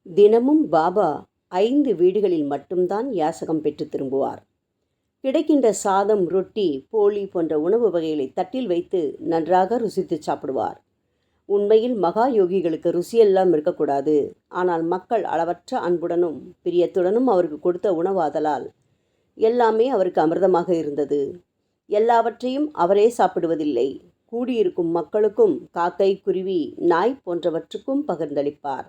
தினமும் பாபா 5 வீடுகளில் மட்டும்தான் யாசகம் பெற்று திரும்புவார். கிடைக்கின்ற சாதம், ரொட்டி, போளி போன்ற உணவு வகைகளை தட்டில் வைத்து நன்றாக ருசித்து சாப்பிடுவார். உண்மையில் மகா யோகிகளுக்கு ருசியெல்லாம் இருக்கக்கூடாது. ஆனால் மக்கள் அளவற்ற அன்புடனும் பிரியத்துடனும் அவருக்கு கொடுத்த உணவாதலால் எல்லாமே அவருக்கு அமிர்தமாக இருந்தது. எல்லாவற்றையும் அவரே சாப்பிடுவதில்லை. கூடியிருக்கும் மக்களுக்கும், காக்கை, குருவி, நாய் போன்றவற்றுக்கும் பகிர்ந்தளிப்பார்.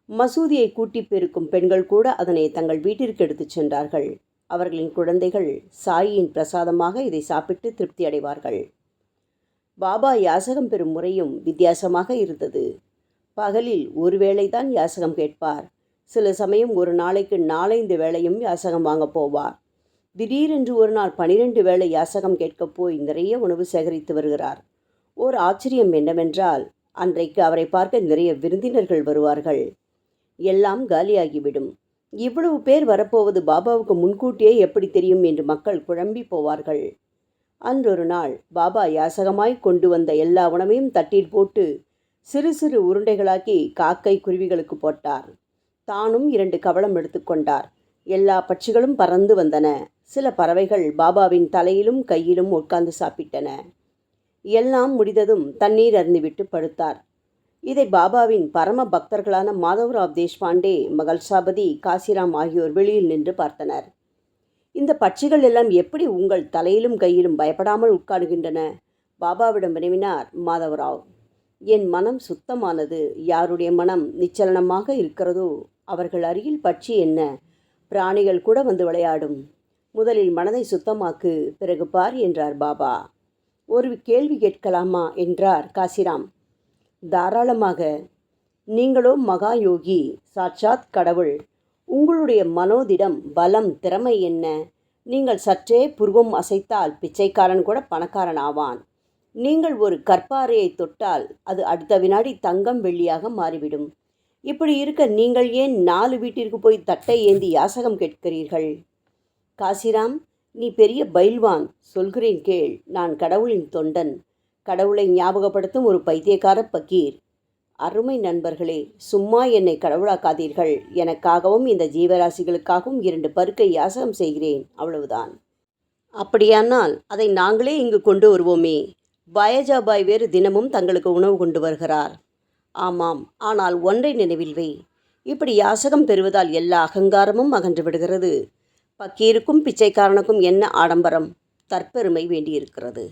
மசூதியை கூட்டிப் பெருக்கும் பெண்கள் கூட அதனை தங்கள் வீட்டிற்கு எடுத்துச் சென்றார்கள். அவர்களின் குழந்தைகள் சாயியின் பிரசாதமாக இதை சாப்பிட்டு திருப்தி அடைவார்கள். பாபா யாசகம் பெறும் முறையும் வித்தியாசமாக இருந்தது. பகலில் ஒரு வேளைதான் யாசகம் கேட்பார். சில சமயம் ஒரு நாளைக்கு 4-5 வேளையும் யாசகம் வாங்க போவார். திடீரென்று ஒரு நாள் 12 வேளை யாசகம் கேட்கப் போய் நிறைய உணவு சேகரித்து வருகிறார். ஓர் ஆச்சரியம் என்னவென்றால், அன்றைக்கு அவரை பார்க்க நிறைய விருந்தினர்கள் வருவார்கள். எல்லாம் காலியாகிவிடும். இவ்வளவு பேர் வரப்போவது பாபாவுக்கு முன்கூட்டியே எப்படி தெரியும் என்று மக்கள் குழம்பி போவார்கள். அன்றொரு நாள் பாபா யாசகமாய் கொண்டு வந்த எல்லா உணவையும் தட்டில் போட்டு சிறு சிறு உருண்டைகளாக்கி காக்கை, குருவிகளுக்கு போட்டார். தானும் 2 கவளம் எடுத்துக்கொண்டார். எல்லா பட்சிகளும் பறந்து வந்தன. சில பறவைகள் பாபாவின் தலையிலும் கையிலும் உட்கார்ந்து சாப்பிட்டன. எல்லாம் முடிந்ததும் தண்ணீர் அருந்திவிட்டு படுத்தார். இதை பாபாவின் பரம பக்தர்களான மாதவராவ் தேஷ்பாண்டே, மகள்சாபதி, காசிராம் ஆகியோர் வெளியில் நின்று பார்த்தனர். இந்த பட்சிகள் எல்லாம் எப்படி உங்கள் தலையிலும் கையிலும் பயப்படாமல் உட்காருகின்றன? பாபாவிடம் வினவினார் மாதவராவ். என் மனம் சுத்தமானது. யாருடைய மனம் நிச்சலனமாக இருக்கிறதோ அவர்கள் அருகில் பட்சி என்ன, பிராணிகள் கூட வந்து விளையாடும். முதலில் மனதை சுத்தமாக்கு, பிறகு பார் என்றார் பாபா. ஒரு கேள்வி கேட்கலாமா என்றார் காசிராம். தாராளமாக. நீங்களோ மகா யோகி, சாட்சாத் கடவுள். உங்களுடைய மனோதிடம், பலம், திறமை என்ன? நீங்கள் சற்றே புருவம் அசைத்தால் பிச்சைக்காரன் கூட பணக்காரன் ஆவான். நீங்கள் ஒரு கற்பாறையை தொட்டால் அது அடுத்த வினாடி தங்கம், வெள்ளியாக மாறிவிடும். இப்படி இருக்க நீங்கள் ஏன் 4 வீட்டிற்கு போய் தட்டை ஏந்தி யாசகம் கேட்கிறீர்கள்? காசிராம், நீ பெரிய பைல்வான். சொல்கிறேன் கேள். நான் கடவுளின் தொண்டன். கடவுளை ஞாபகப்படுத்தும் ஒரு பைத்தியக்கார பக்கீர். அருமை நண்பர்களே, சும்மா என்னை கடவுளாக்காதீர்கள். எனக்காகவும் இந்த ஜீவராசிகளுக்காகவும் 2 பருக்கை யாசகம் செய்கிறேன், அவ்வளவுதான். அப்படியானால் அதை நாங்களே இங்கு கொண்டு வருவோமே. பாயஜாபாய் வேறு தினமும் தங்களுக்கு உணவு கொண்டு வருகிறார். ஆமாம், ஆனால் ஒன்றை நினைவில் வை. இப்படி யாசகம் பெறுவதால் எல்லா அகங்காரமும் அகன்று விடுகிறது. பக்கீருக்கும் பிச்சைக்காரனுக்கும் என்ன ஆடம்பரம், தற்பெருமை வேண்டியிருக்கிறது.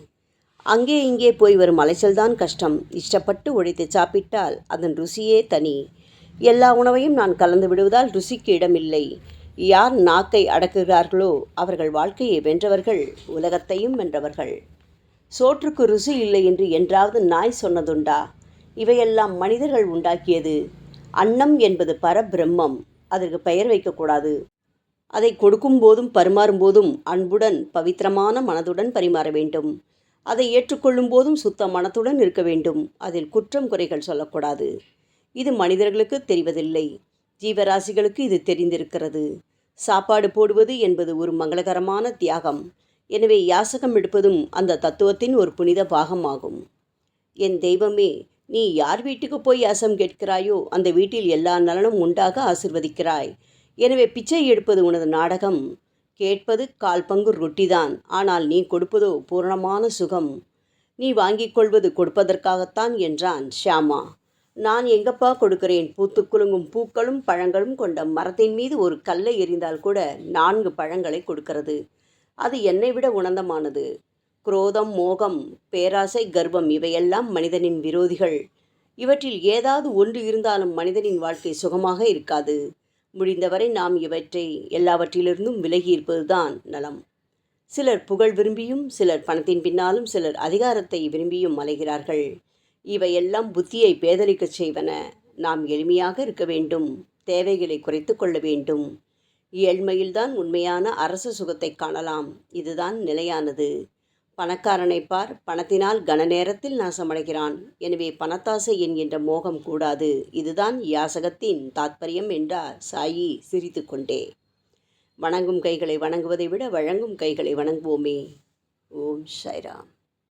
அங்கே இங்கே போய் வரும் அலைச்சல்தான் கஷ்டம். இஷ்டப்பட்டு உழைத்து சாப்பிட்டால் அதன் ருசியே தனி. எல்லா உணவையும் நான் கலந்து விடுவதால் ருசிக்கு இடமில்லை. யார் நாக்கை அடக்குகிறார்களோ அவர்கள் வாழ்க்கையை வென்றவர்கள், உலகத்தையும் வென்றவர்கள். சோற்றுக்கு ருசி இல்லை என்று என்றாவது நாய் சொன்னதுண்டா? இவையெல்லாம் மனிதர்கள் உண்டாக்கியது. அன்னம் என்பது பரபிரம்மம். அதற்கு பெயர் வைக்கக்கூடாது. அதை கொடுக்கும் போதும் பரிமாறும் போதும் அன்புடன், பவித்திரமான மனதுடன் பரிமாற வேண்டும். அதை ஏற்றுக்கொள்ளும் போதும் சுத்த மனத்துடன் இருக்க வேண்டும். அதில் குற்றம் குறைகள் சொல்லக்கூடாது. இது மனிதர்களுக்கு தெரிவதில்லை. ஜீவராசிகளுக்கு இது தெரிந்திருக்கிறது. சாப்பாடு போடுவது என்பது ஒரு மங்களகரமான தியாகம். எனவே யாசகம் எடுப்பதும் அந்த தத்துவத்தின் ஒரு புனித பாகமாகும். என் தெய்வமே, நீ யார் வீட்டுக்கு போய் யாசகம் கேட்கிறாயோ அந்த வீட்டில் எல்லா நலனும் உண்டாக ஆசிர்வதிக்கிறாய். எனவே பிச்சை எடுப்பது உனது நாடகம். கேட்பது 1/4 பங்கு ரொட்டிதான். ஆனால் நீ கொடுப்பதோ பூரணமான சுகம். நீ வாங்கிக் கொள்வது கொடுப்பதற்காகத்தான் என்றான் ஷியாமா. நான் எங்கப்பா கொடுக்கிறேன்? பூத்துக் குலுங்கும் பூக்களும் பழங்களும் கொண்ட மரத்தின் மீது ஒரு கல்லை எறிந்தால் கூட 4 பழங்களை கொடுக்கிறது. அது என்னை விட உன்னதமானது. குரோதம், மோகம், பேராசை, கர்வம் இவையெல்லாம் மனிதனின் விரோதிகள். இவற்றில் ஏதாவது ஒன்று இருந்தாலும் மனிதனின் வாழ்க்கை சுகமாக இருக்காது. முடிந்தவரை நாம் இவற்றை எல்லாவற்றிலிருந்தும் விலகி இருப்பதுதான் நலம். சிலர் புகழ் விரும்பியும், சிலர் பணத்தின் பின்னாலும், சிலர் அதிகாரத்தை விரும்பியும் அலைகிறார்கள். இவையெல்லாம் புத்தியை பேதலிக்கச் செய்வன. நாம் எளிமையாக இருக்க வேண்டும். தேவைகளை குறைத்து கொள்ள வேண்டும். ஏழ்மையில்தான் உண்மையான அரச சுகத்தை காணலாம். இதுதான் நிலையானது. பணக்காரனை பார், பணத்தினால் கன நேரத்தில் நாசமடைகிறான். எனவே பணத்தாசை என்கின்ற மோகம் கூடாது. இதுதான் யாசகத்தின் தாத்பரியம் என்றார் சாயி சிரித்துக்கொண்டே. வணங்கும் கைகளை வணங்குவதை விட வழங்கும் கைகளை வணங்குவோமே. ஓம் சாய்ராம்.